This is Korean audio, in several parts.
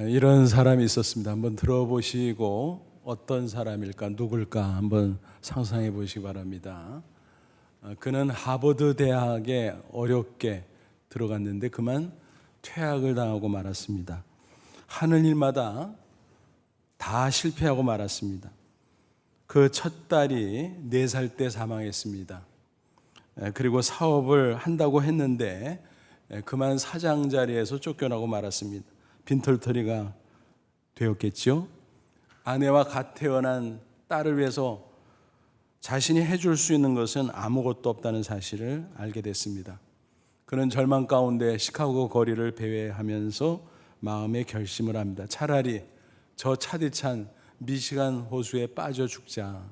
이런 사람이 있었습니다. 한번 들어보시고 어떤 사람일까, 누굴까 한번 상상해 보시기 바랍니다. 그는 하버드 대학에 어렵게 들어갔는데 그만 퇴학을 당하고 말았습니다. 하는 일마다 다 실패하고 말았습니다. 그 첫 딸이 4살 때 사망했습니다. 그리고 사업을 한다고 했는데 그만 사장 자리에서 쫓겨나고 말았습니다. 빈털터리가 되었겠죠. 아내와 갓 태어난 딸을 위해서 자신이 해줄 수 있는 것은 아무것도 없다는 사실을 알게 됐습니다. 그는 절망 가운데 시카고 거리를 배회하면서 마음의 결심을 합니다. 차라리 저 차디찬 미시간 호수에 빠져 죽자.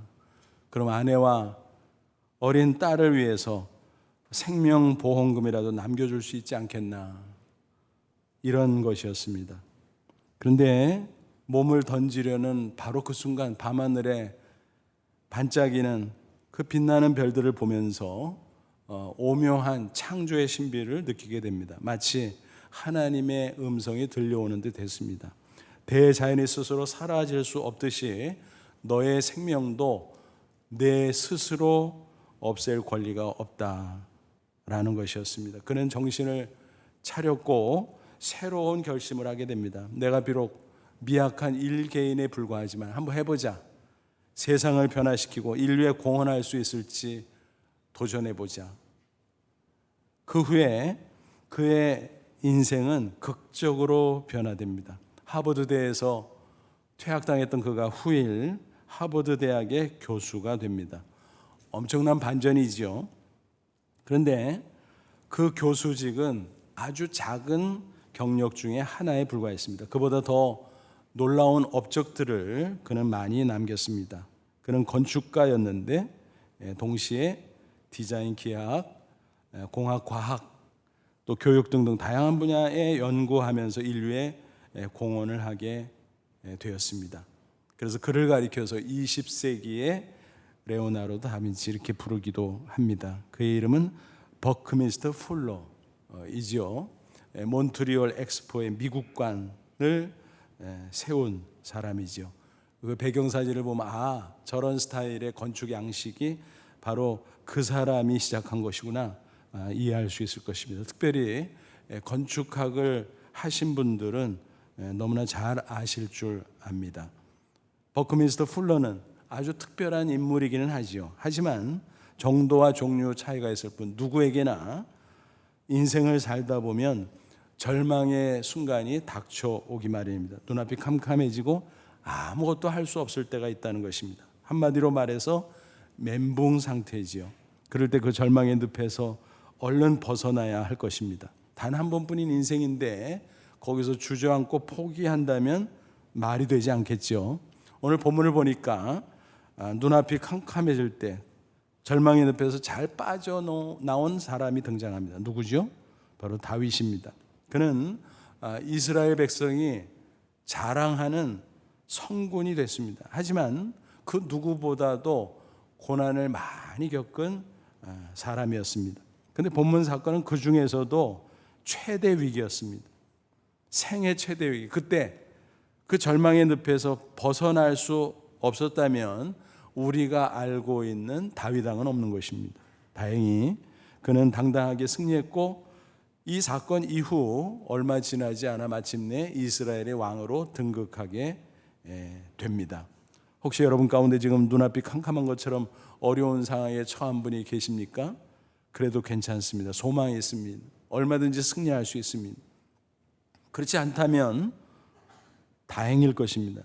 그럼 아내와 어린 딸을 위해서 생명보험금이라도 남겨줄 수 있지 않겠나, 이런 것이었습니다. 그런데 몸을 던지려는 바로 그 순간 밤하늘에 반짝이는 그 빛나는 별들을 보면서 오묘한 창조의 신비를 느끼게 됩니다. 마치 하나님의 음성이 들려오는 듯 했습니다. 대자연이 스스로 사라질 수 없듯이 너의 생명도 내 스스로 없앨 권리가 없다라는 것이었습니다. 그는 정신을 차렸고 새로운 결심을 하게 됩니다. 내가 비록 미약한 일개인에 불과하지만 한번 해보자. 세상을 변화시키고 인류에 공헌할 수 있을지 도전해보자. 그 후에 그의 인생은 극적으로 변화됩니다. 하버드대에서 퇴학당했던 그가 후일 하버드 대학의 교수가 됩니다. 엄청난 반전이지요. 그런데 그 교수직은 아주 작은 경력 중에 하나에 불과했습니다. 그보다 더 놀라운 업적들을 그는 많이 남겼습니다. 그는 건축가였는데 동시에 디자인, 기하학, 공학, 과학, 또 교육 등등 다양한 분야에 연구하면서 인류에 공헌을 하게 되었습니다. 그래서 그를 가리켜서 20세기의 레오나르도 다빈치 이렇게 부르기도 합니다. 그의 이름은 버크민스터 풀러이지요. 몬트리올 엑스포의 미국관을 세운 사람이지요. 그 배경사진을 보면 저런 스타일의 건축 양식이 바로 그 사람이 시작한 것이구나 이해할 수 있을 것입니다. 특별히 건축학을 하신 분들은 너무나 잘 아실 줄 압니다. 버크민스터 풀러는 아주 특별한 인물이기는 하지요. 하지만 정도와 종류 차이가 있을 뿐 누구에게나 인생을 살다 보면 절망의 순간이 닥쳐오기 마련입니다. 눈앞이 캄캄해지고 아무것도 할 수 없을 때가 있다는 것입니다. 한마디로 말해서 멘붕 상태지요. 그럴 때 그 절망의 늪에서 얼른 벗어나야 할 것입니다. 단 한 번뿐인 인생인데 거기서 주저앉고 포기한다면 말이 되지 않겠죠. 오늘 본문을 보니까 눈앞이 캄캄해질 때 절망의 늪에서 잘 빠져나온 사람이 등장합니다. 누구죠? 바로 다윗입니다. 그는 이스라엘 백성이 자랑하는 성군이 됐습니다. 하지만 그 누구보다도 고난을 많이 겪은 사람이었습니다. 그런데 본문 사건은 그 중에서도 최대 위기였습니다. 생애 최대 위기. 그때 그 절망의 늪에서 벗어날 수 없었다면 우리가 알고 있는 다윗 왕은 없는 것입니다. 다행히 그는 당당하게 승리했고 이 사건 이후 얼마 지나지 않아 마침내 이스라엘의 왕으로 등극하게 됩니다. 혹시 여러분 가운데 지금 눈앞이 캄캄한 것처럼 어려운 상황에 처한 분이 계십니까? 그래도 괜찮습니다. 소망이 있습니다. 얼마든지 승리할 수 있습니다. 그렇지 않다면 다행일 것입니다.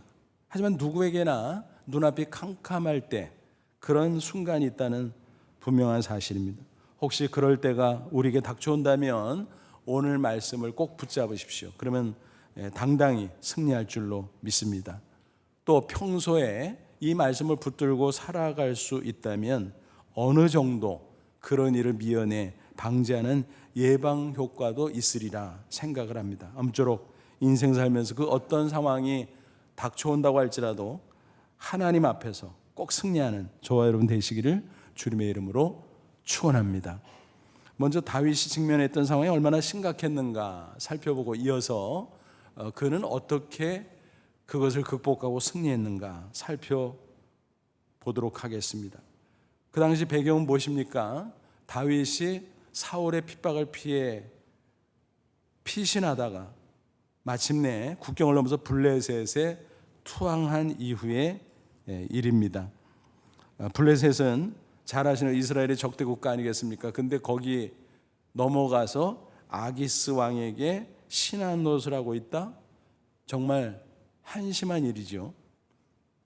하지만 누구에게나 눈앞이 캄캄할 때 그런 순간이 있다는 분명한 사실입니다. 혹시 그럴 때가 우리에게 닥쳐온다면 오늘 말씀을 꼭 붙잡으십시오. 그러면 당당히 승리할 줄로 믿습니다. 또 평소에 이 말씀을 붙들고 살아갈 수 있다면 어느 정도 그런 일을 미연에 방지하는 예방 효과도 있으리라 생각을 합니다. 아무쪼록 인생 살면서 그 어떤 상황이 닥쳐온다고 할지라도 하나님 앞에서 꼭 승리하는 저와 여러분 되시기를 주님의 이름으로 축원합니다. 먼저 다윗이 직면했던 상황이 얼마나 심각했는가 살펴보고 이어서 그는 어떻게 그것을 극복하고 승리했는가 살펴보도록 하겠습니다. 그 당시 배경은 무엇입니까? 다윗이 사울의 핍박을 피해 피신하다가 마침내 국경을 넘어서 블레셋에 투항한 이후의 일입니다. 블레셋은 잘 아시는 이스라엘의 적대 국가 아니겠습니까? 근데 거기 넘어가서 아기스 왕에게 신한 노릇을 하고 있다? 정말 한심한 일이죠.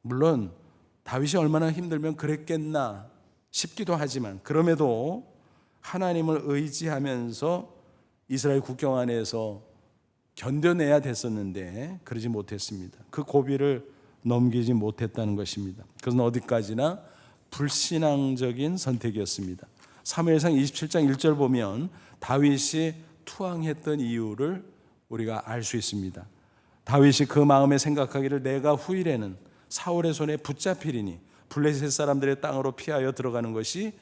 물론 다윗이 얼마나 힘들면 그랬겠나 싶기도 하지만, 그럼에도 하나님을 의지하면서 이스라엘 국경 안에서 견뎌내야 됐었는데 그러지 못했습니다. 그 고비를 넘기지 못했다는 것입니다. 그것은 어디까지나 불신앙적인 선택이었습니다. 사무엘상 27장 1절 보면 다윗이 투항했던 이유를 우리가 알 수 있습니다. 다윗이 그 마음에 생각하기를 내가 후일에는 사울의 손에 붙잡히리니 블레셋 사람들의 땅으로 피하여 들어가는 것이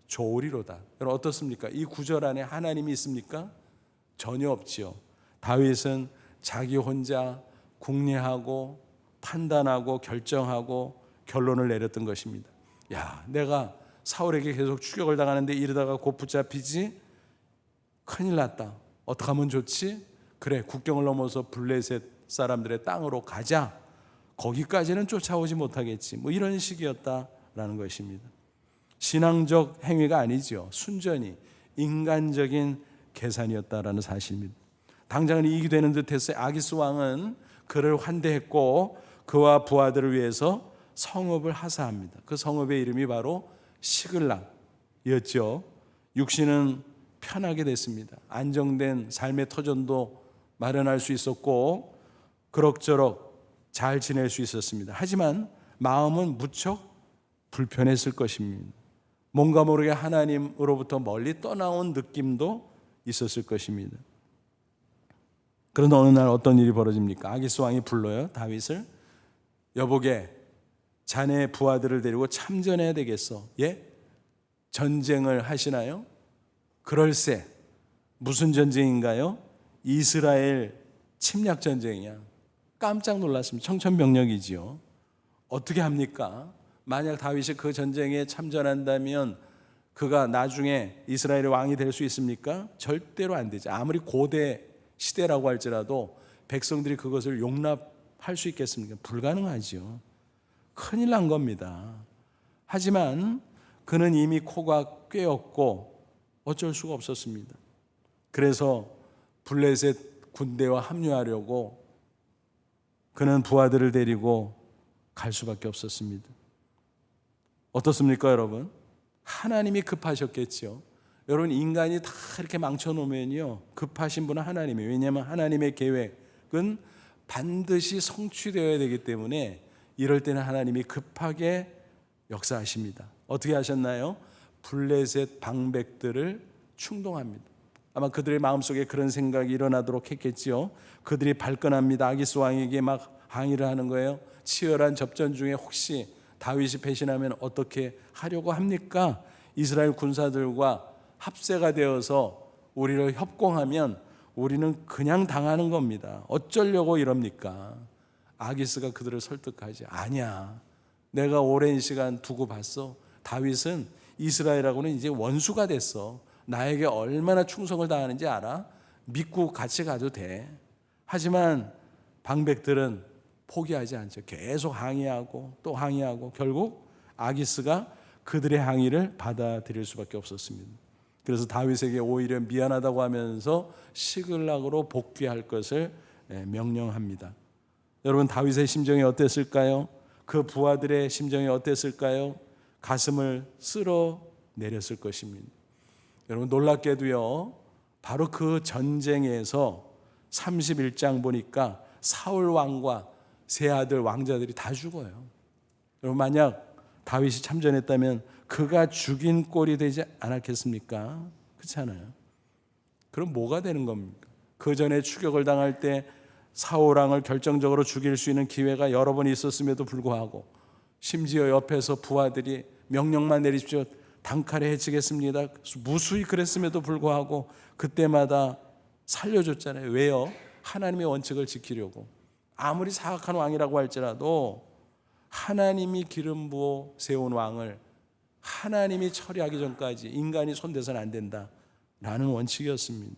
좋으리로다. 여러분 어떻습니까? 이 구절 안에 하나님이 있습니까? 전혀 없지요. 다윗은 자기 혼자 궁리하고 판단하고 결정하고 결론을 내렸던 것입니다. 야, 내가 사울에게 계속 추격을 당하는데 이러다가 곧 붙잡히지? 큰일 났다. 어떻게 하면 좋지? 그래, 국경을 넘어서 블레셋 사람들의 땅으로 가자. 거기까지는 쫓아오지 못하겠지. 뭐 이런 식이었다라는 것입니다. 신앙적 행위가 아니죠. 순전히 인간적인 계산이었다라는 사실입니다. 당장은 이익이 되는 듯했어요. 아기스 왕은 그를 환대했고 그와 부하들을 위해서 성읍을 하사합니다. 그 성읍의 이름이 바로 시글락이었죠. 육신은 편하게 됐습니다. 안정된 삶의 터전도 마련할 수 있었고 그럭저럭 잘 지낼 수 있었습니다. 하지만 마음은 무척 불편했을 것입니다. 뭔가 모르게 하나님으로부터 멀리 떠나온 느낌도 있었을 것입니다. 그런데 어느 날 어떤 일이 벌어집니까? 아기스 왕이 불러요, 다윗을. 여보게, 자네 부하들을 데리고 참전해야 되겠어. 예? 전쟁을 하시나요? 그럴세. 무슨 전쟁인가요? 이스라엘 침략 전쟁이야. 깜짝 놀랐습니다. 청천벽력이지요. 어떻게 합니까? 만약 다윗이 그 전쟁에 참전한다면 그가 나중에 이스라엘의 왕이 될 수 있습니까? 절대로 안 되죠. 아무리 고대 시대라고 할지라도 백성들이 그것을 용납할 수 있겠습니까? 불가능하죠. 큰일 난 겁니다. 하지만 그는 이미 코가 꿰었고 어쩔 수가 없었습니다. 그래서 블레셋 군대와 합류하려고 그는 부하들을 데리고 갈 수밖에 없었습니다. 어떻습니까, 여러분? 하나님이 급하셨겠죠. 여러분, 인간이 다 이렇게 망쳐놓으면요, 급하신 분은 하나님이에요. 왜냐하면 하나님의 계획은 반드시 성취되어야 되기 때문에 이럴 때는 하나님이 급하게 역사하십니다. 어떻게 하셨나요? 블레셋 방백들을 충동합니다. 아마 그들의 마음속에 그런 생각이 일어나도록 했겠지요. 그들이 발끈합니다. 아기스 왕에게 막 항의를 하는 거예요. 치열한 접전 중에 혹시 다윗이 배신하면 어떻게 하려고 합니까? 이스라엘 군사들과 합세가 되어서 우리를 협공하면 우리는 그냥 당하는 겁니다. 어쩌려고 이럽니까? 아기스가 그들을 설득하지. 아니야, 내가 오랜 시간 두고 봤어. 다윗은 이스라엘하고는 이제 원수가 됐어. 나에게 얼마나 충성을 다하는지 알아? 믿고 같이 가도 돼. 하지만 방백들은 포기하지 않죠. 계속 항의하고 또 항의하고 결국 아기스가 그들의 항의를 받아들일 수밖에 없었습니다. 그래서 다윗에게 오히려 미안하다고 하면서 시글락으로 복귀할 것을 명령합니다. 여러분, 다윗의 심정이 어땠을까요? 그 부하들의 심정이 어땠을까요? 가슴을 쓸어 내렸을 것입니다. 여러분, 놀랍게도요, 바로 그 전쟁에서 31장 보니까 사울 왕과 세 아들 왕자들이 다 죽어요. 여러분, 만약 다윗이 참전했다면 그가 죽인 꼴이 되지 않았겠습니까? 그렇지 않아요? 그럼 뭐가 되는 겁니까? 그 전에 추격을 당할 때 사울 왕을 결정적으로 죽일 수 있는 기회가 여러 번 있었음에도 불구하고, 심지어 옆에서 부하들이 명령만 내리십시오, 단칼에 해치겠습니다, 무수히 그랬음에도 불구하고 그때마다 살려줬잖아요. 왜요? 하나님의 원칙을 지키려고 아무리 사악한 왕이라고 할지라도 하나님이 기름 부어 세운 왕을 하나님이 처리하기 전까지 인간이 손대서는 안 된다라는 원칙이었습니다.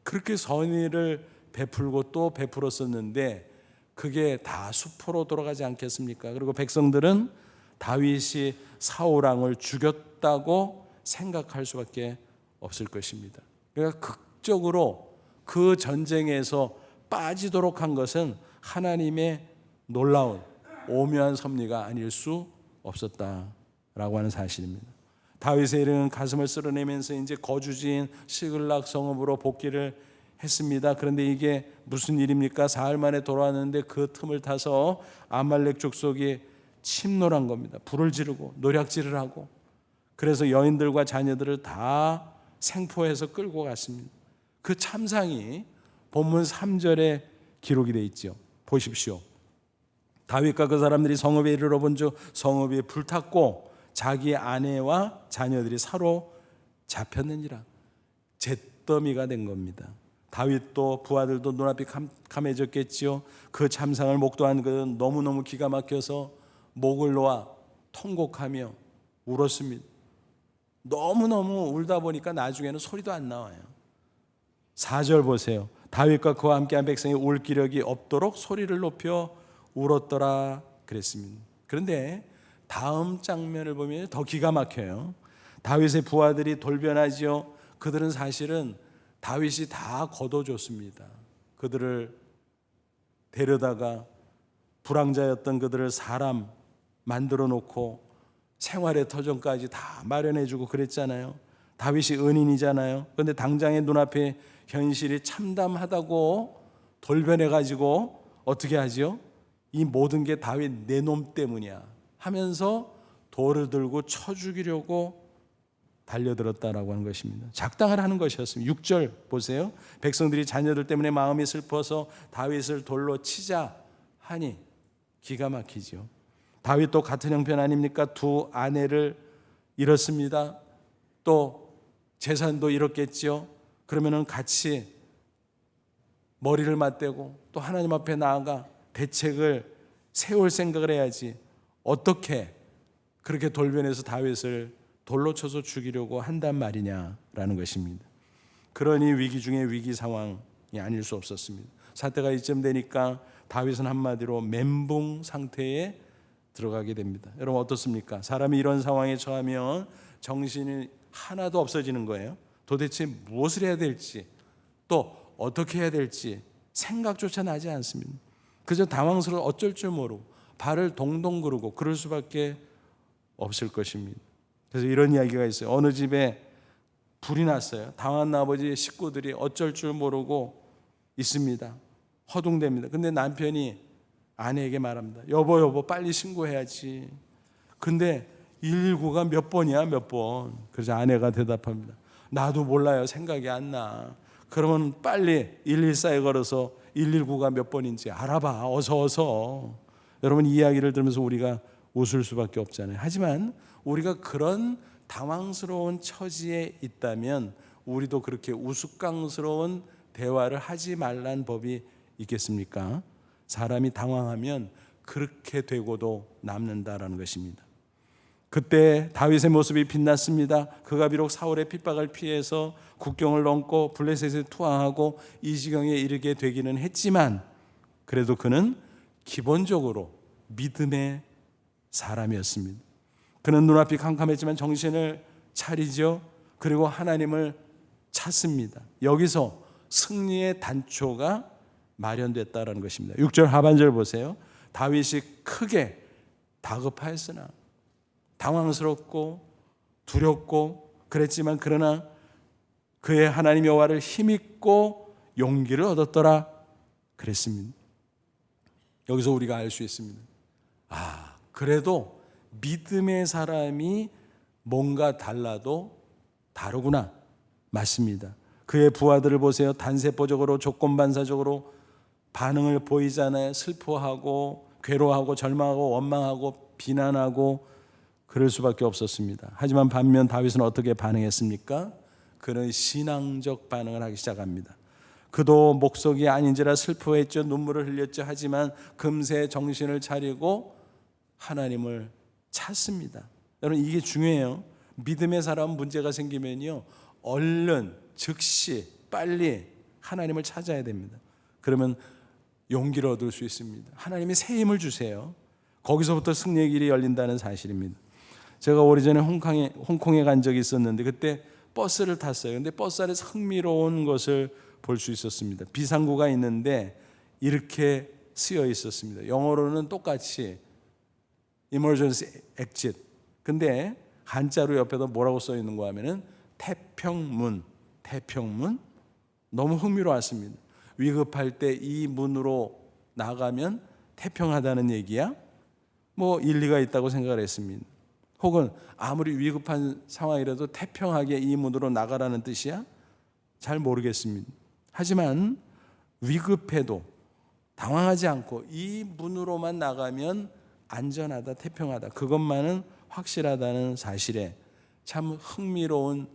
그렇게 선의를 베풀고 또 베풀었었는데 그게 다 수포로 돌아가지 않겠습니까? 그리고 백성들은 다윗이 사울 왕을 죽였다고 생각할 수밖에 없을 것입니다. 그러니까 극적으로 그 전쟁에서 빠지도록 한 것은 하나님의 놀라운 오묘한 섭리가 아닐 수 없었다라고 하는 사실입니다. 다윗의 일은 가슴을 쓸어내면서 이제 거주지인 시글락 성읍으로 복귀를 했습니다. 그런데 이게 무슨 일입니까? 사흘 만에 돌아왔는데 그 틈을 타서 아말렉 족속이 침노한 겁니다. 불을 지르고 노략질을 하고, 그래서 여인들과 자녀들을 다 생포해서 끌고 갔습니다. 그 참상이 본문 3절에 기록이 되어 있죠. 보십시오. 다윗과 그 사람들이 성읍에 이르러 본즉 성읍이 불탔고 자기 아내와 자녀들이 사로 잡혔느니라. 잿더미가 된 겁니다. 다윗도 부하들도 눈앞이 감해졌겠지요. 그 참상을 목도한 그는 너무너무 기가 막혀서 목을 놓아 통곡하며 울었습니다. 너무너무 울다 보니까 나중에는 소리도 안 나와요. 4절 보세요. 다윗과 그와 함께한 백성이 울 기력이 없도록 소리를 높여 울었더라 그랬습니다. 그런데 다음 장면을 보면 더 기가 막혀요. 다윗의 부하들이 돌변하지요. 그들은 사실은 다윗이 다 거둬줬습니다. 그들을 데려다가 불황자였던 그들을 사람 만들어 놓고 생활의 터전까지 다 마련해 주고 그랬잖아요. 다윗이 은인이잖아요. 그런데 당장의 눈앞에 현실이 참담하다고 돌변해 가지고 어떻게 하죠? 이 모든 게 다윗 내 놈 때문이야 하면서 돌을 들고 쳐 죽이려고 달려들었다라고 하는 것입니다. 작당을 하는 것이었습니다. 6절 보세요. 백성들이 자녀들 때문에 마음이 슬퍼서 다윗을 돌로 치자 하니, 기가 막히죠. 다윗도 같은 형편 아닙니까? 두 아내를 잃었습니다. 또 재산도 잃었겠죠. 그러면은 같이 머리를 맞대고 또 하나님 앞에 나아가 대책을 세울 생각을 해야지. 어떻게 그렇게 돌변해서 다윗을 돌로 쳐서 죽이려고 한단 말이냐라는 것입니다. 그러니 위기 중에 위기 상황이 아닐 수 없었습니다. 사태가 이쯤 되니까 다윗은 한마디로 멘붕 상태에 들어가게 됩니다. 여러분 어떻습니까? 사람이 이런 상황에 처하면 정신이 하나도 없어지는 거예요. 도대체 무엇을 해야 될지 또 어떻게 해야 될지 생각조차 나지 않습니다. 그저 당황스러워 어쩔 줄 모르고 발을 동동 구르고 그럴 수밖에 없을 것입니다. 그래서 이런 이야기가 있어요. 어느 집에 불이 났어요. 당한 아버지 식구들이 어쩔 줄 모르고 있습니다. 허둥댑니다. 근데 남편이 아내에게 말합니다. 여보 빨리 신고해야지. 근데 119가 몇 번이야 몇 번. 그래서 아내가 대답합니다. 나도 몰라요. 생각이 안 나. 그러면 빨리 114에 걸어서 119가 몇 번인지 알아봐. 어서. 여러분 이 이야기를 들으면서 우리가 웃을 수밖에 없잖아요. 하지만 우리가 그런 당황스러운 처지에 있다면 우리도 그렇게 우스꽝스러운 대화를 하지 말란 법이 있겠습니까? 사람이 당황하면 그렇게 되고도 남는다라는 것입니다. 그때 다윗의 모습이 빛났습니다. 그가 비록 사울의 핍박을 피해서 국경을 넘고 블레셋에 투항하고 이 지경에 이르게 되기는 했지만 그래도 그는 기본적으로 믿음의 사람이었습니다. 그는 눈앞이 캄캄했지만 정신을 차리죠. 그리고 하나님을 찾습니다. 여기서 승리의 단초가 마련됐다라는 것입니다. 6절 하반절 보세요. 다윗이 크게 다급하였으나 당황스럽고 두렵고 그랬지만 그러나 그의 하나님 여호와를 힘입고 용기를 얻었더라 그랬습니다. 여기서 우리가 알 수 있습니다. 그래도 믿음의 사람이 뭔가 달라도 다르구나. 맞습니다. 그의 부하들을 보세요. 단세포적으로 조건반사적으로 반응을 보이잖아요. 슬퍼하고 괴로워하고 절망하고 원망하고 비난하고 그럴 수밖에 없었습니다. 하지만 반면 다윗은 어떻게 반응했습니까? 그는 신앙적 반응을 하기 시작합니다. 그도 목석이 아닌지라 슬퍼했죠. 눈물을 흘렸죠. 하지만 금세 정신을 차리고 하나님을 찾습니다. 여러분, 이게 중요해요. 믿음의 사람 문제가 생기면요, 얼른 즉시 빨리 하나님을 찾아야 됩니다. 그러면 용기를 얻을 수 있습니다. 하나님이 새 힘을 주세요. 거기서부터 승리의 길이 열린다는 사실입니다. 제가 오래전에 홍콩에 간 적이 있었는데 그때 버스를 탔어요. 근데 버스 안에서 흥미로운 것을 볼 수 있었습니다. 비상구가 있는데 이렇게 쓰여 있었습니다. 영어로는 똑같이 emergency exit. 근데 한자로 옆에다 뭐라고 써 있는 거 하면은 태평문. 태평문. 너무 흥미로웠습니다. 위급할 때 이 문으로 나가면 태평하다는 얘기야? 뭐 일리가 있다고 생각을 했습니다. 혹은 아무리 위급한 상황이라도 태평하게 이 문으로 나가라는 뜻이야? 잘 모르겠습니다. 하지만 위급해도 당황하지 않고 이 문으로만 나가면 안전하다, 태평하다, 그것만은 확실하다는 사실에 참 흥미로운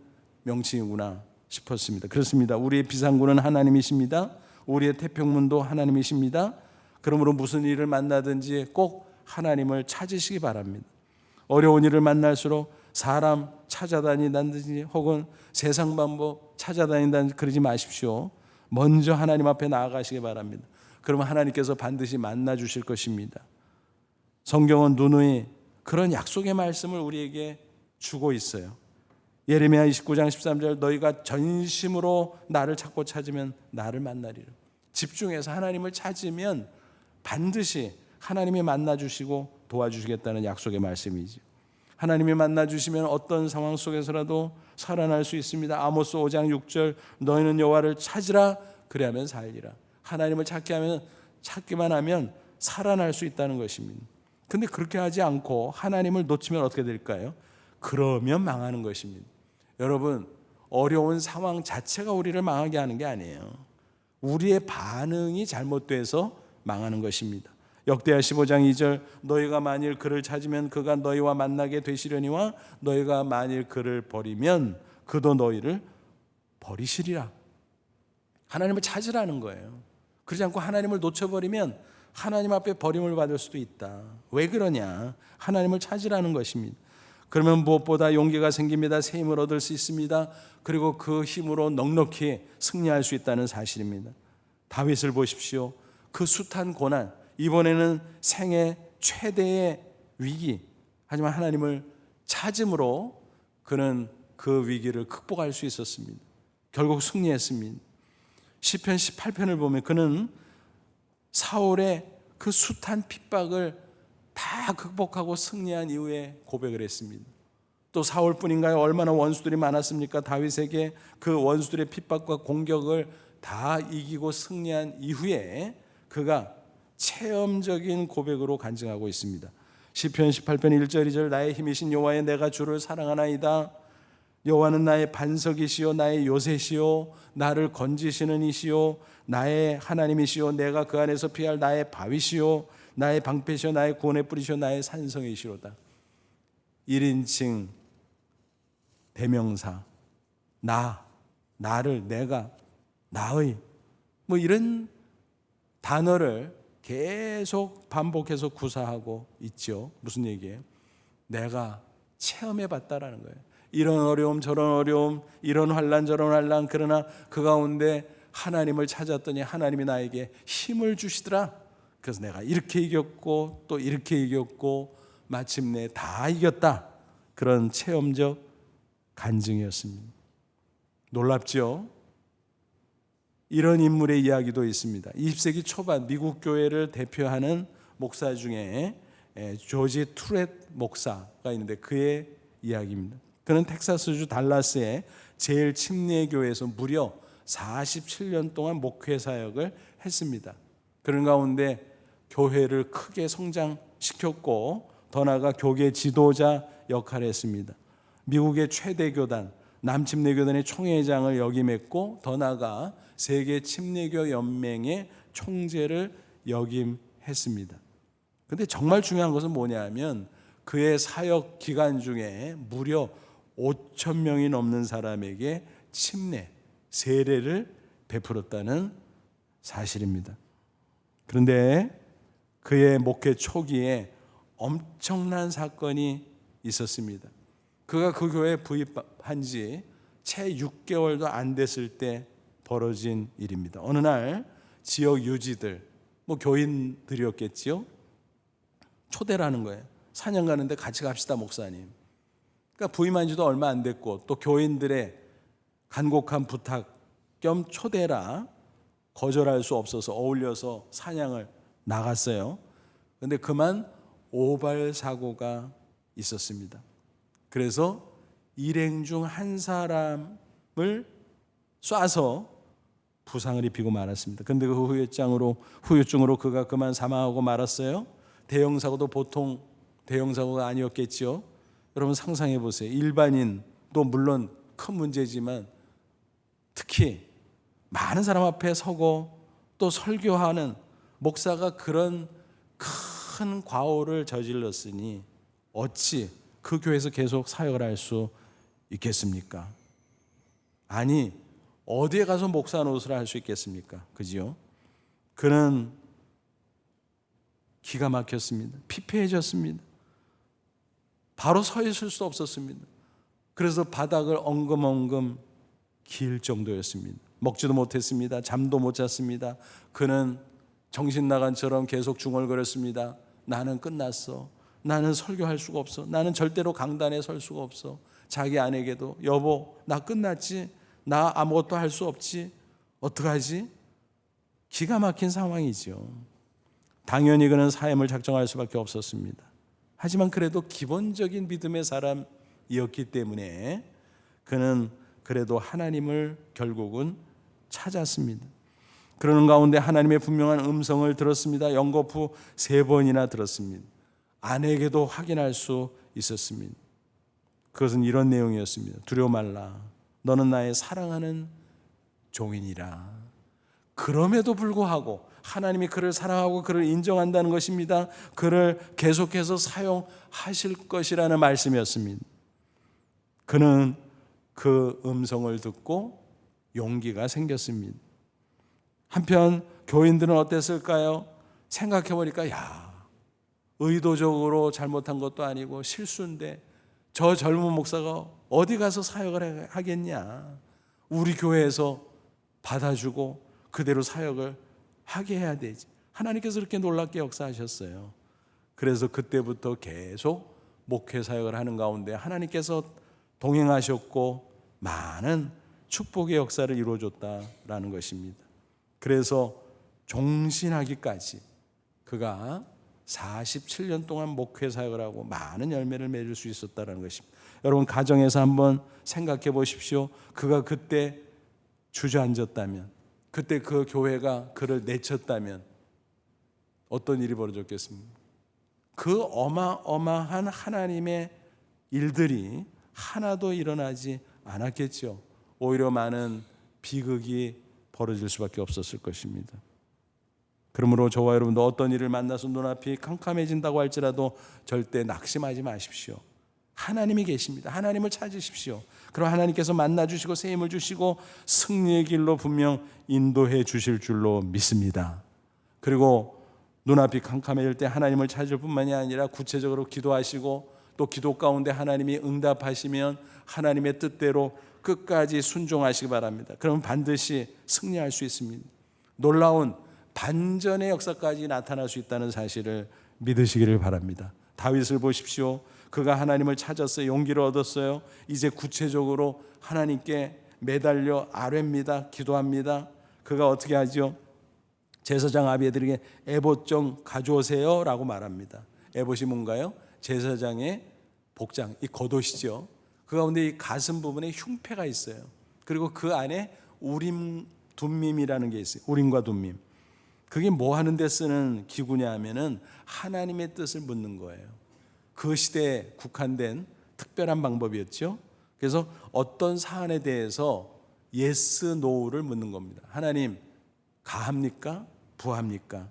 명칭이구나 싶었습니다. 그렇습니다. 우리의 비상구는 하나님이십니다. 우리의 태평문도 하나님이십니다. 그러므로 무슨 일을 만나든지 꼭 하나님을 찾으시기 바랍니다. 어려운 일을 만날수록 사람 찾아다니다든지 혹은 세상 방법 찾아다닌다든지 그러지 마십시오. 먼저 하나님 앞에 나아가시기 바랍니다. 그러면 하나님께서 반드시 만나 주실 것입니다. 성경은 누누이 그런 약속의 말씀을 우리에게 주고 있어요. 예레미야 29장 13절, 너희가 전심으로 나를 찾고 찾으면 나를 만나리라. 집중해서 하나님을 찾으면 반드시 하나님이 만나 주시고 도와주시겠다는 약속의 말씀이죠. 하나님이 만나 주시면 어떤 상황 속에서라도 살아날 수 있습니다. 아모스 5장 6절, 너희는 여호와를 찾으라 그리하면 살리라. 하나님을 찾기만 하면 살아날 수 있다는 것입니다. 근데 그렇게 하지 않고 하나님을 놓치면 어떻게 될까요? 그러면 망하는 것입니다. 여러분, 어려운 상황 자체가 우리를 망하게 하는 게 아니에요. 우리의 반응이 잘못돼서 망하는 것입니다. 역대하 15장 2절, 너희가 만일 그를 찾으면 그가 너희와 만나게 되시려니와 너희가 만일 그를 버리면 그도 너희를 버리시리라. 하나님을 찾으라는 거예요. 그러지 않고 하나님을 놓쳐버리면 하나님 앞에 버림을 받을 수도 있다. 왜 그러냐? 하나님을 찾으라는 것입니다. 그러면 무엇보다 용기가 생깁니다. 새 힘을 얻을 수 있습니다. 그리고 그 힘으로 넉넉히 승리할 수 있다는 사실입니다. 다윗을 보십시오. 그 숱한 고난, 이번에는 생애 최대의 위기, 하지만 하나님을 찾음으로 그는 그 위기를 극복할 수 있었습니다. 결국 승리했습니다. 시편 18편을 보면 그는 사울의 그 숱한 핍박을 다 극복하고 승리한 이후에 고백을 했습니다. 또 사울뿐인가요? 얼마나 원수들이 많았습니까? 다윗에게 그 원수들의 핍박과 공격을 다 이기고 승리한 이후에 그가 체험적인 고백으로 간증하고 있습니다. 시편 18편 1절 2절, 나의 힘이신 여호와여, 내가 주를 사랑하나이다. 여호와는 나의 반석이시요 나의 요새시요 나를 건지시는 이시요 나의 하나님이시요 내가 그 안에서 피할 나의 바위시요 나의 방패시요 나의 구원의 뿌리시요 나의 산성이시로다. 1인칭 대명사, 나를, 내가, 나의, 뭐 이런 단어를 계속 반복해서 구사하고 있죠. 무슨 얘기예요? 내가 체험해 봤다라는 거예요. 이런 어려움 저런 어려움, 이런 환난 저런 환난, 그러나 그 가운데 하나님을 찾았더니 하나님이 나에게 힘을 주시더라. 그래서 내가 이렇게 이겼고 또 이렇게 이겼고 마침내 다 이겼다. 그런 체험적 간증이었습니다. 놀랍죠? 이런 인물의 이야기도 있습니다. 20세기 초반 미국 교회를 대표하는 목사 중에 조지 투렛 목사가 있는데 그의 이야기입니다. 그는 텍사스주 달라스의 제일 침례 교회에서 무려 47년 동안 목회 사역을 했습니다. 그런 가운데 교회를 크게 성장시켰고 더 나아가 교계 지도자 역할을 했습니다. 미국의 최대 교단 남침례교단의 총회장을 역임했고 더 나아가 세계 침례교 연맹의 총재를 역임했습니다. 그런데 정말 중요한 것은 뭐냐면 그의 사역 기간 중에 무려 5천 명이 넘는 사람에게 침례, 세례를 베풀었다는 사실입니다. 그런데 그의 목회 초기에 엄청난 사건이 있었습니다. 그가 그 교회에 부입한 지 채 6개월도 안 됐을 때 벌어진 일입니다. 어느 날 지역 유지들, 교인들이었겠지요. 초대를 하는 거예요. 사냥 가는데 같이 갑시다, 목사님. 그러니까 부임한 지도 얼마 안 됐고 또 교인들의 간곡한 부탁 겸 초대라 거절할 수 없어서 어울려서 사냥을 나갔어요. 그런데 그만 오발 사고가 있었습니다. 그래서 일행 중 한 사람을 쏴서 부상을 입히고 말았습니다. 그런데 그 후유증으로 그가 그만 사망하고 말았어요. 대형사고도 보통 대형사고가 아니었겠죠. 여러분 상상해 보세요. 일반인도 물론 큰 문제지만 특히 많은 사람 앞에 서고 또 설교하는 목사가 그런 큰 과오를 저질렀으니 어찌 그 교회에서 계속 사역을 할 수 있겠습니까? 아니, 어디에 가서 목사 노릇을 할 수 있겠습니까? 그지요? 그는 기가 막혔습니다. 피폐해졌습니다. 바로 서 있을 수 없었습니다. 그래서 바닥을 엉금엉금 기일 정도였습니다. 먹지도 못했습니다. 잠도 못 잤습니다. 그는 정신 나간처럼 계속 중얼거렸습니다. 나는 끝났어. 나는 설교할 수가 없어. 나는 절대로 강단에 설 수가 없어. 자기 아내에게도 여보, 나 끝났지. 나 아무것도 할 수 없지. 어떡하지? 기가 막힌 상황이죠. 당연히 그는 사임을 작정할 수밖에 없었습니다. 하지만 그래도 기본적인 믿음의 사람이었기 때문에 그는 그래도 하나님을 결국은 찾았습니다. 그러는 가운데 하나님의 분명한 음성을 들었습니다. 연거푸 3번이나 들었습니다. 아내에게도 확인할 수 있었습니다. 그것은 이런 내용이었습니다. 두려워 말라. 너는 나의 사랑하는 종이니라. 그럼에도 불구하고 하나님이 그를 사랑하고 그를 인정한다는 것입니다. 그를 계속해서 사용하실 것이라는 말씀이었습니다. 그는 그 음성을 듣고 용기가 생겼습니다. 한편 교인들은 어땠을까요? 생각해보니까 의도적으로 잘못한 것도 아니고 실수인데 저 젊은 목사가 어디 가서 사역을 하겠냐. 우리 교회에서 받아주고 그대로 사역을 하게 해야 되지. 하나님께서 그렇게 놀랍게 역사하셨어요. 그래서 그때부터 계속 목회 사역을 하는 가운데 하나님께서 동행하셨고 많은 축복의 역사를 이루어줬다라는 것입니다. 그래서 종신하기까지 그가 47년 동안 목회 사역을 하고 많은 열매를 맺을 수 있었다는 것입니다. 여러분 가정에서 한번 생각해 보십시오. 그가 그때 주저앉았다면, 그때 그 교회가 그를 내쳤다면 어떤 일이 벌어졌겠습니까? 그 어마어마한 하나님의 일들이 하나도 일어나지 않았겠죠. 오히려 많은 비극이 벌어질 수밖에 없었을 것입니다. 그러므로 저와 여러분도 어떤 일을 만나서 눈앞이 캄캄해진다고 할지라도 절대 낙심하지 마십시오. 하나님이 계십니다. 하나님을 찾으십시오. 그럼 하나님께서 만나주시고 세임을 주시고 승리의 길로 분명 인도해 주실 줄로 믿습니다. 그리고 눈앞이 캄캄해질 때 하나님을 찾을 뿐만이 아니라 구체적으로 기도하시고 또 기도 가운데 하나님이 응답하시면 하나님의 뜻대로 끝까지 순종하시기 바랍니다. 그러면 반드시 승리할 수 있습니다. 놀라운 반전의 역사까지 나타날 수 있다는 사실을 믿으시기를 바랍니다. 다윗을 보십시오. 그가 하나님을 찾았어요. 용기를 얻었어요. 이제 구체적으로 하나님께 매달려 아뢰입니다. 기도합니다. 그가 어떻게 하죠? 제사장 아비에들에게 에봇 좀 가져오세요 라고 말합니다. 에봇이 뭔가요? 제사장의 복장, 이 겉옷이죠. 그 가운데 이 가슴 부분에 흉패가 있어요. 그리고 그 안에 우림 둠밈이라는 게 있어요. 우림과 둠밈. 그게 뭐 하는 데 쓰는 기구냐 하면은 하나님의 뜻을 묻는 거예요. 그 시대에 국한된 특별한 방법이었죠. 그래서 어떤 사안에 대해서 yes, no를 묻는 겁니다. 하나님 가합니까? 부합니까?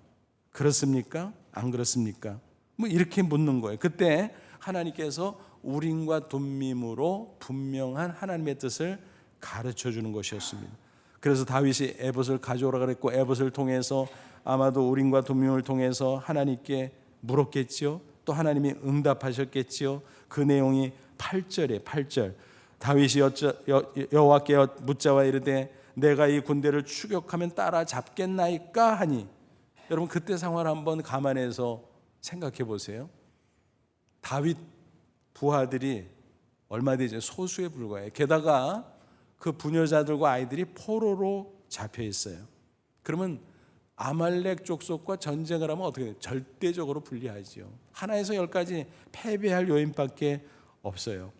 그렇습니까? 안 그렇습니까? 뭐 이렇게 묻는 거예요. 그때 하나님께서 우림과 둠밈으로 분명한 하나님의 뜻을 가르쳐 주는 것이었습니다. 그래서 다윗이 에봇을 가져오라 그랬고 에봇을 통해서 아마도 우림과 둠밈을 통해서 하나님께 물었겠지요. 또 하나님이 응답하셨겠지요. 그 내용이 8절에 8절 다윗이 여호와께 묻자와 이르되 내가 이 군대를 추격하면 따라잡겠나이까 하니, 여러분 그때 상황을 한번 감안해서 생각해 보세요. 다윗 부하들이 얼마 되지 소수에 불과해요. 게다가 그 부녀자들과 아이들이 포로로 잡혀 있어요. 그러면 아말렉 족속과 전쟁을 하면 어떻게 돼요? 절대적으로 불리하지요. 하나에서 열까지 패배할 요인밖에 없어요.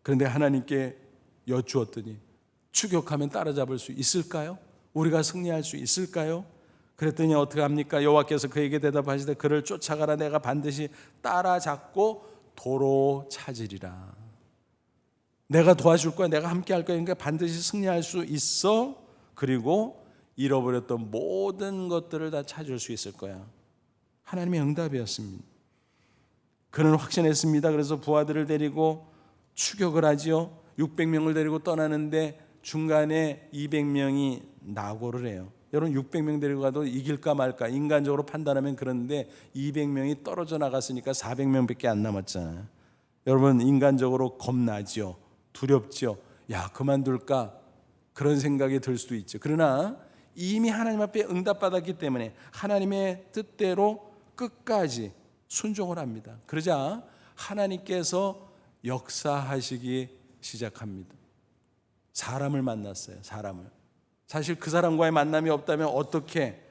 그런데 하나님께 여쭈었더니 추격하면 따라잡을 수 있을까요? 우리가 승리할 수 있을까요? 그랬더니 어떻게 합니까? 여호와께서 그에게 대답하시되 그를 쫓아가라. 내가 반드시 따라잡고 도로 찾으리라. 내가 도와줄 거야. 내가 함께 할 거야. 그러니까 반드시 승리할 수 있어. 그리고 잃어버렸던 모든 것들을 다 찾을 수 있을 거야. 하나님의 응답이었습니다. 그는 확신했습니다. 그래서 부하들을 데리고 추격을 하지요. 600명을 데리고 떠나는데 중간에 200명이 낙오를 해요. 여러분 600명 데리고 가도 이길까 말까 인간적으로 판단하면 그런데 200명이 떨어져 나갔으니까 400명밖에 안 남았잖아요. 여러분 인간적으로 겁나죠. 두렵죠. 야 그만둘까 그런 생각이 들 수도 있죠. 그러나 이미 하나님 앞에 응답받았기 때문에 하나님의 뜻대로 끝까지 순종을 합니다. 그러자 하나님께서 역사하시기 시작합니다. 사람을 만났어요. 사람을. 사실 그 사람과의 만남이 없다면 어떻게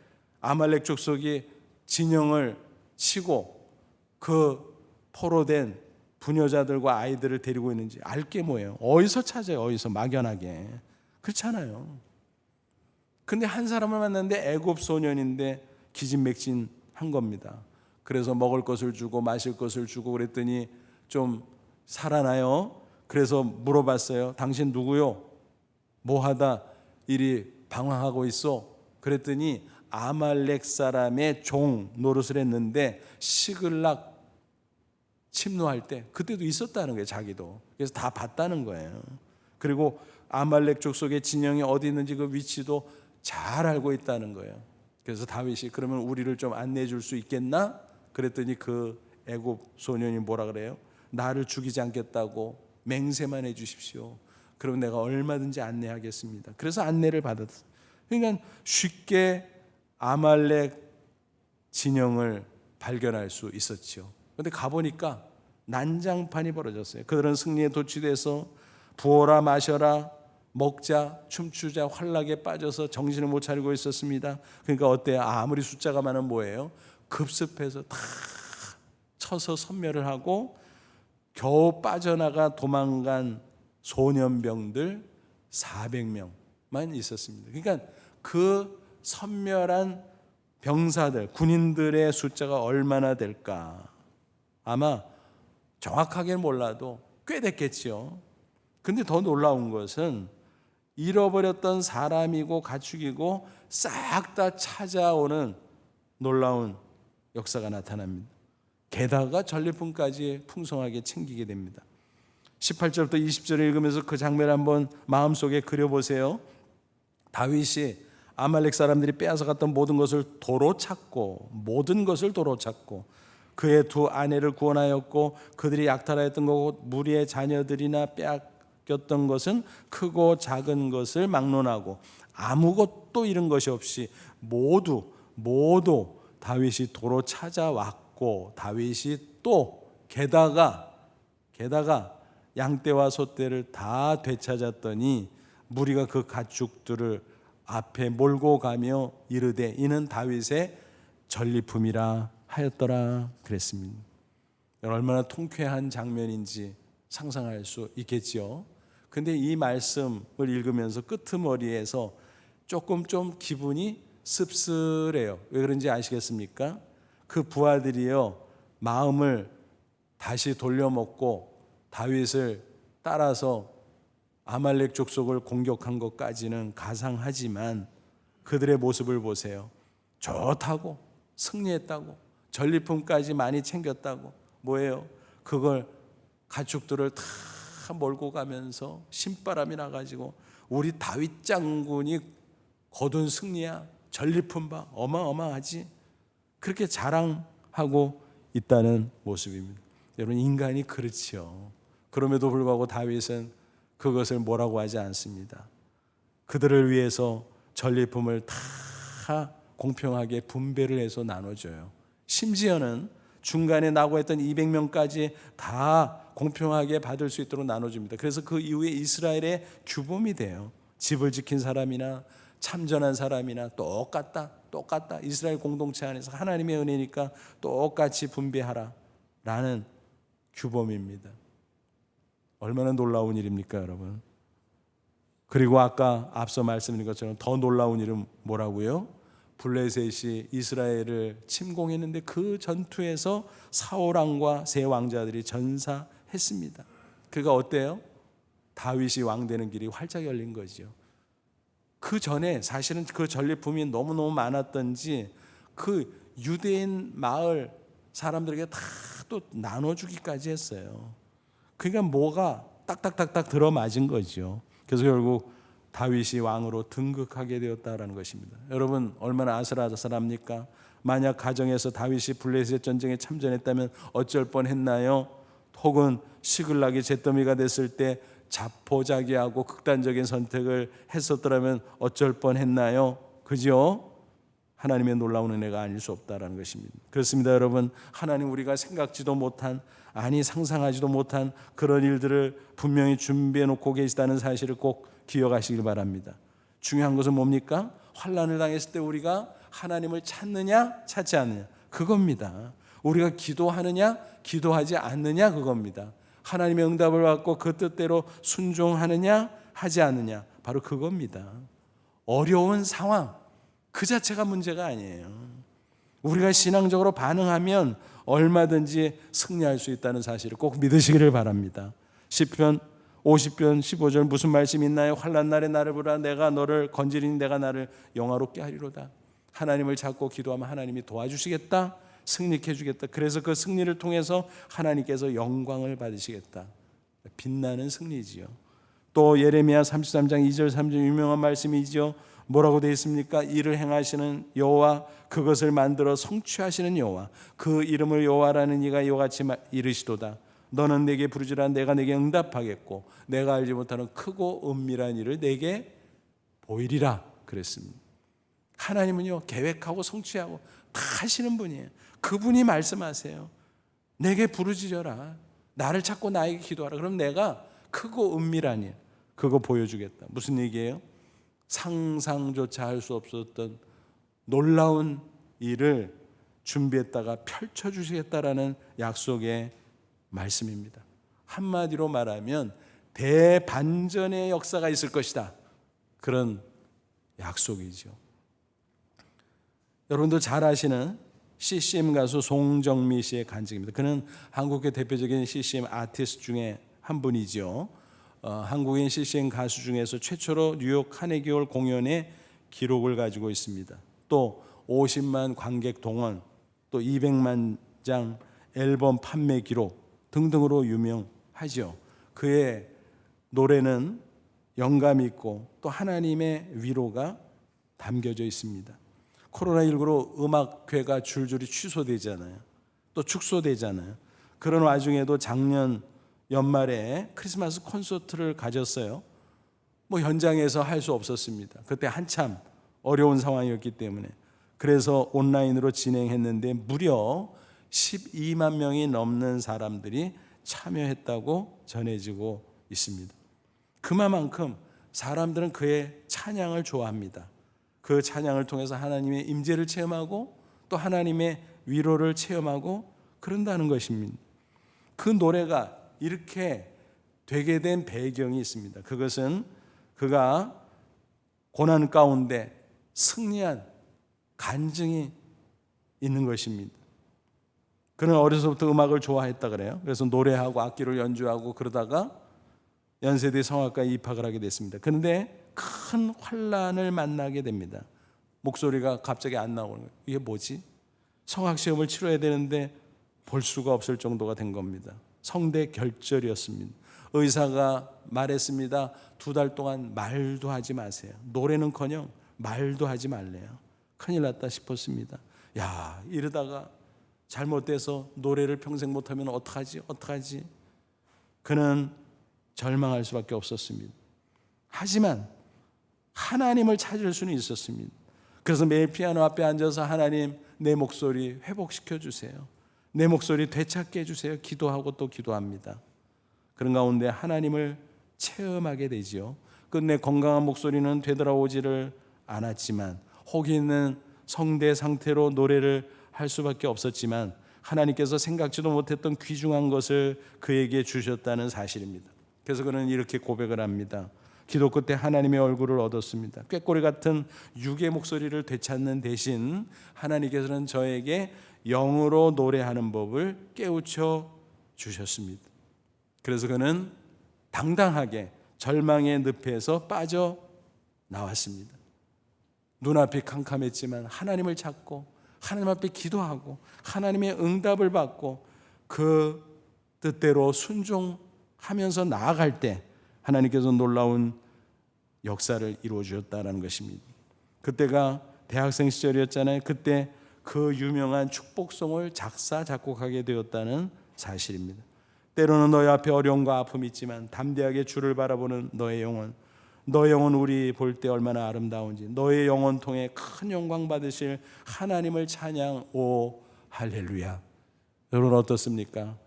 아말렉 족속이 진영을 치고 그 포로된 부녀자들과 아이들을 데리고 있는지 알게 뭐예요? 어디서 찾아요? 어디서 막연하게. 그렇잖아요. 근데 한 사람을 만났는데 애굽 소년인데 기진맥진한 겁니다. 그래서 먹을 것을 주고 마실 것을 주고 그랬더니 좀 살아나요. 그래서 물어봤어요. 당신 누구요? 뭐하다 이리 방황하고 있어? 그랬더니 아말렉 사람의 종 노릇을 했는데 시글락 침노할 때 그때도 있었다는 거예요. 자기도. 그래서 다 봤다는 거예요. 그리고 아말렉 족속의 진영이 어디 있는지 그 위치도 잘 알고 있다는 거예요. 그래서 다윗이 그러면 우리를 좀 안내해 줄 수 있겠나? 그랬더니 그 애굽 소년이 뭐라 그래요? 나를 죽이지 않겠다고 맹세만 해 주십시오. 그럼 내가 얼마든지 안내하겠습니다. 그래서 안내를 받았어요. 그러니까 쉽게 아말렉 진영을 발견할 수 있었죠. 그런데 가보니까 난장판이 벌어졌어요. 그들은 승리에 도취돼서 부어라 마셔라 먹자 춤추자 환락에 빠져서 정신을 못 차리고 있었습니다. 그러니까 어때요? 아무리 숫자가 많으면 뭐예요? 급습해서 다 쳐서 섬멸을 하고 겨우 빠져나가 도망간 소년병들 400명만 있었습니다. 그러니까 그 섬멸한 병사들, 군인들의 숫자가 얼마나 될까? 아마 정확하게는 몰라도 꽤 됐겠지요. 근데 더 놀라운 것은 잃어버렸던 사람이고 가축이고 싹 다 찾아오는 놀라운 역사가 나타납니다. 게다가 전리품까지 풍성하게 챙기게 됩니다. 18절부터 20절을 읽으면서 그 장면을 한번 마음속에 그려보세요. 다윗이 아말렉 사람들이 빼앗아갔던 모든 것을 도로 찾고 그의 두 아내를 구원하였고 그들이 약탈하였던 것 무리의 자녀들이나 빼앗겼던 것은 크고 작은 것을 막론하고 아무것도 잃은 것이 없이 모두 다윗이 도로 찾아왔고 다윗이 또 게다가 양떼와 소떼를 다 되찾았더니 무리가 그 가축들을 앞에 몰고 가며 이르되 이는 다윗의 전리품이라 하였더라 그랬습니다. 얼마나 통쾌한 장면인지 상상할 수 있겠지요. 근데 이 말씀을 읽으면서 끄트머리에서 조금 좀 기분이 씁쓸해요. 왜 그런지 아시겠습니까? 그 부하들이요 마음을 다시 돌려먹고 다윗을 따라서 아말렉 족속을 공격한 것까지는 가상하지만 그들의 모습을 보세요. 좋다고 승리했다고 전리품까지 많이 챙겼다고 뭐예요? 그걸 가축들을 다 몰고 가면서 신바람이 나가지고 우리 다윗 장군이 거둔 승리야, 전리품 봐, 어마어마하지. 그렇게 자랑하고 있다는 모습입니다. 여러분, 인간이 그렇지요. 그럼에도 불구하고 다윗은 그것을 뭐라고 하지 않습니다. 그들을 위해서 전리품을 다 공평하게 분배를 해서 나눠줘요. 심지어는 중간에 낙오했던 200명까지 다 공평하게 받을 수 있도록 나눠줍니다. 그래서 그 이후에 이스라엘의 규범이 돼요. 집을 지킨 사람이나 참전한 사람이나 똑같다. 이스라엘 공동체 안에서 하나님의 은혜니까 똑같이 분배하라 라는 규범입니다. 얼마나 놀라운 일입니까, 여러분? 그리고 아까 앞서 말씀드린 것처럼 더 놀라운 일은 뭐라고요? 블레셋이 이스라엘을 침공했는데 그 전투에서 사울 왕과 세 왕자들이 전사했습니다. 그가 어때요? 다윗이 왕 되는 길이 활짝 열린 거죠. 그 전에 사실은 그 전리품이 너무너무 많았던지 그 유대인 마을 사람들에게 다 또 나눠주기까지 했어요. 그러니까 뭐가 딱딱딱딱 들어맞은 거죠. 그래서 결국 다윗이 왕으로 등극하게 되었다라는 것입니다. 여러분, 얼마나 아슬아슬합니까? 만약 가정에서 다윗이 블레셋 전쟁에 참전했다면 어쩔 뻔했나요? 혹은 시글락이 잿더미가 됐을 때 자포자기하고 극단적인 선택을 했었더라면 어쩔 뻔했나요? 그죠? 하나님의 놀라운 은혜가 아닐 수 없다라는 것입니다. 그렇습니다, 여러분. 하나님 우리가 생각지도 못한, 아니 상상하지도 못한 그런 일들을 분명히 준비해 놓고 계시다는 사실을 꼭 기억하시길 바랍니다. 중요한 것은 뭡니까? 환난을 당했을 때 우리가 하나님을 찾느냐 찾지 않느냐, 그겁니다. 우리가 기도하느냐 기도하지 않느냐, 그겁니다. 하나님의 응답을 받고 그 뜻대로 순종하느냐 하지 않느냐, 바로 그겁니다. 어려운 상황 그 자체가 문제가 아니에요. 우리가 신앙적으로 반응하면 얼마든지 승리할 수 있다는 사실을 꼭 믿으시기를 바랍니다. 시편 50편 15절 무슨 말씀이 있나요? 환난 날에 나를 부르라 내가 너를 건지리니 내가 나를 영화롭게 하리로다. 하나님을 찾고 기도하면 하나님이 도와주시겠다, 승리케 해주겠다. 그래서 그 승리를 통해서 하나님께서 영광을 받으시겠다. 빛나는 승리지요. 또 예레미야 33장 2절 3절 유명한 말씀이지요. 뭐라고 되어 있습니까? 이를 행하시는 여호와, 그것을 만들어 성취하시는 여호와, 그 이름을 여호와라는 이가 이와 같이 이르시도다. 너는 내게 부르지라 내가 내게 응답하겠고 내가 알지 못하는 크고 은밀한 일을 내게 보이리라 그랬습니다. 하나님은요, 계획하고 성취하고 다 하시는 분이에요. 그분이 말씀하세요. 내게 부르짖어라, 나를 찾고 나에게 기도하라. 그럼 내가 크고 은밀한 일 그거 보여주겠다. 무슨 얘기예요? 상상조차 할 수 없었던 놀라운 일을 준비했다가 펼쳐주시겠다라는 약속의 말씀입니다. 한마디로 말하면 대반전의 역사가 있을 것이다, 그런 약속이죠. 여러분도 잘 아시는 CCM 가수 송정미 씨의 간증입니다. 그는 한국의 대표적인 CCM 아티스트 중에 한 분이죠. 한국인 CCM 가수 중에서 최초로 뉴욕 카네기홀 공연의 기록을 가지고 있습니다. 또 50만 관객 동원, 또 200만 장 앨범 판매 기록 등등으로 유명하죠. 그의 노래는 영감 있고 또 하나님의 위로가 담겨져 있습니다. 코로나19로 음악회가 줄줄이 취소되잖아요. 또 축소되잖아요. 그런 와중에도 작년 연말에 크리스마스 콘서트를 가졌어요. 현장에서 할 수 없었습니다. 그때 한참 어려운 상황이었기 때문에. 그래서 온라인으로 진행했는데 무려 12만 명이 넘는 사람들이 참여했다고 전해지고 있습니다. 그만큼 사람들은 그의 찬양을 좋아합니다. 그 찬양을 통해서 하나님의 임재를 체험하고 또 하나님의 위로를 체험하고 그런다는 것입니다. 그 노래가 이렇게 되게 된 배경이 있습니다. 그것은 그가 고난 가운데 승리한 간증이 있는 것입니다. 그는 어려서부터 음악을 좋아했다 그래요. 그래서 노래하고 악기를 연주하고 그러다가 연세대 성악과에 입학을 하게 됐습니다. 그런데 큰 환난을 만나게 됩니다. 목소리가 갑자기 안 나오는 거예요. 이게 뭐지? 성악 시험을 치러야 되는데 볼 수가 없을 정도가 된 겁니다. 성대 결절이었습니다. 의사가 말했습니다. 2달 동안 말도 하지 마세요. 노래는커녕 말도 하지 말래요. 큰일 났다 싶었습니다. 야, 이러다가 잘못돼서 노래를 평생 못하면 어떡하지? 그는 절망할 수밖에 없었습니다. 하지만 하나님을 찾을 수는 있었습니다. 그래서 매일 피아노 앞에 앉아서 하나님, 내 목소리 회복시켜 주세요. 내 목소리 되찾게 해주세요. 기도하고 또 기도합니다. 그런 가운데 하나님을 체험하게 되지요. 끝내 건강한 목소리는 되돌아오지를 않았지만, 혹이 있는 성대 상태로 노래를 할 수밖에 없었지만, 하나님께서 생각지도 못했던 귀중한 것을 그에게 주셨다는 사실입니다. 그래서 그는 이렇게 고백을 합니다. 기도 끝에 하나님의 얼굴을 얻었습니다. 꾀꼬리 같은 육의 목소리를 되찾는 대신 하나님께서는 저에게 영으로 노래하는 법을 깨우쳐 주셨습니다. 그래서 그는 당당하게 절망의 늪에서 빠져 나왔습니다. 눈앞이 캄캄했지만 하나님을 찾고 하나님 앞에 기도하고 하나님의 응답을 받고 그 뜻대로 순종하면서 나아갈 때 하나님께서 놀라운 역사를 이루어 주셨다는 것입니다. 그때가 대학생 시절이었잖아요. 그때 그 유명한 축복송을 작사 작곡하게 되었다는 사실입니다. 때로는 너희 앞에 어려움과 아픔이 있지만 담대하게 주를 바라보는 너의 영혼 우리 볼 때 얼마나 아름다운지, 너의 영혼 통해 큰 영광 받으실 하나님을 찬양. 오 할렐루야. 여러분 어떻습니까?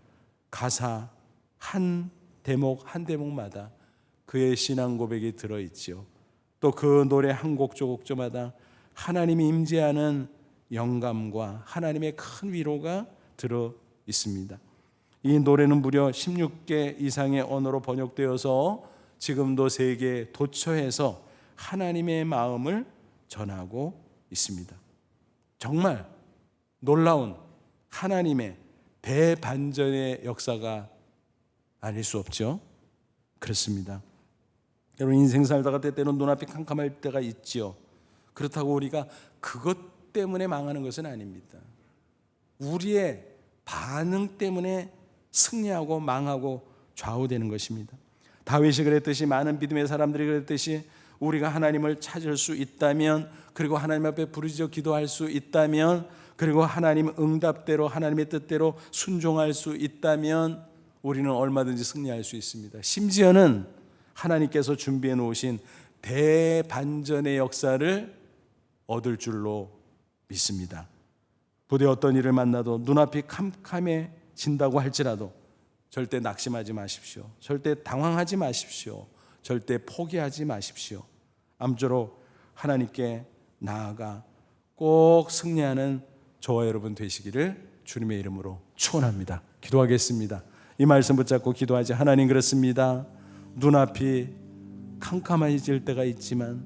가사 한 대목 한 대목마다 그의 신앙 고백이 들어있지요. 또 그 노래 한 곡조 곡조마다 하나님이 임재하는 영감과 하나님의 큰 위로가 들어 있습니다. 이 노래는 무려 16개 이상의 언어로 번역되어서 지금도 세계 도처에서 하나님의 마음을 전하고 있습니다. 정말 놀라운 하나님의 대반전의 역사가 아닐 수 없죠. 그렇습니다. 여러분 인생 살다가 때때로 눈앞이 캄캄할 때가 있지요. 그렇다고 우리가 그것 때문에 망하는 것은 아닙니다. 우리의 반응 때문에 승리하고 망하고 좌우되는 것입니다. 다윗이 그랬듯이, 많은 믿음의 사람들이 그랬듯이, 우리가 하나님을 찾을 수 있다면, 그리고 하나님 앞에 부르짖어 기도할 수 있다면, 그리고 하나님 응답대로 하나님의 뜻대로 순종할 수 있다면 우리는 얼마든지 승리할 수 있습니다. 심지어는 하나님께서 준비해 놓으신 대반전의 역사를 얻을 줄로 믿습니다. 부디 어떤 일을 만나도 눈앞이 캄캄해진다고 할지라도 절대 낙심하지 마십시오. 절대 당황하지 마십시오. 절대 포기하지 마십시오. 아무쪼록 하나님께 나아가 꼭 승리하는 저와 여러분 되시기를 주님의 이름으로 축원합니다. 기도하겠습니다. 이 말씀 붙잡고 기도하지. 하나님, 그렇습니다. 눈앞이 캄캄해질 때가 있지만,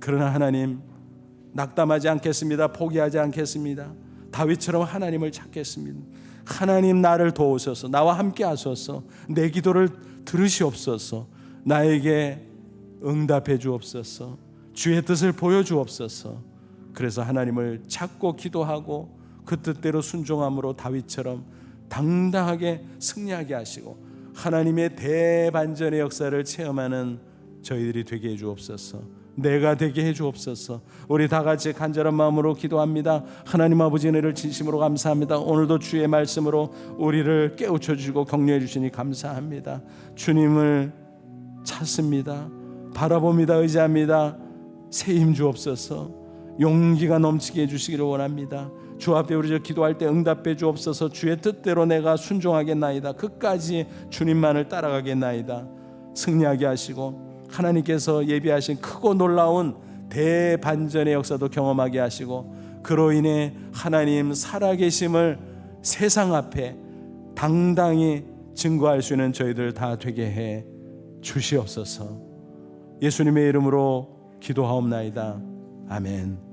그러나 하나님, 낙담하지 않겠습니다. 포기하지 않겠습니다. 다윗처럼 하나님을 찾겠습니다. 하나님, 나를 도우소서. 나와 함께 하소서. 내 기도를 들으시옵소서. 나에게 응답해 주옵소서. 주의 뜻을 보여주옵소서. 그래서 하나님을 찾고 기도하고 그 뜻대로 순종함으로 다윗처럼 당당하게 승리하게 하시고 하나님의 대반전의 역사를 체험하는 저희들이 되게 해 주옵소서. 내가 되게 해 주옵소서. 우리 다 같이 간절한 마음으로 기도합니다. 하나님 아버지, 은혜를 진심으로 감사합니다. 오늘도 주의 말씀으로 우리를 깨우쳐 주시고 격려해 주시니 감사합니다. 주님을 찾습니다. 바라봅니다. 의지합니다. 새 힘 주옵소서. 용기가 넘치게 해주시기를 원합니다. 주 앞에 우리 기도할 때 응답해 주옵소서. 주의 뜻대로 내가 순종하겠나이다. 끝까지 주님만을 따라가겠나이다. 승리하게 하시고 하나님께서 예비하신 크고 놀라운 대반전의 역사도 경험하게 하시고, 그로 인해 하나님 살아계심을 세상 앞에 당당히 증거할 수 있는 저희들 다 되게 해 주시옵소서. 예수님의 이름으로 기도하옵나이다. 아멘.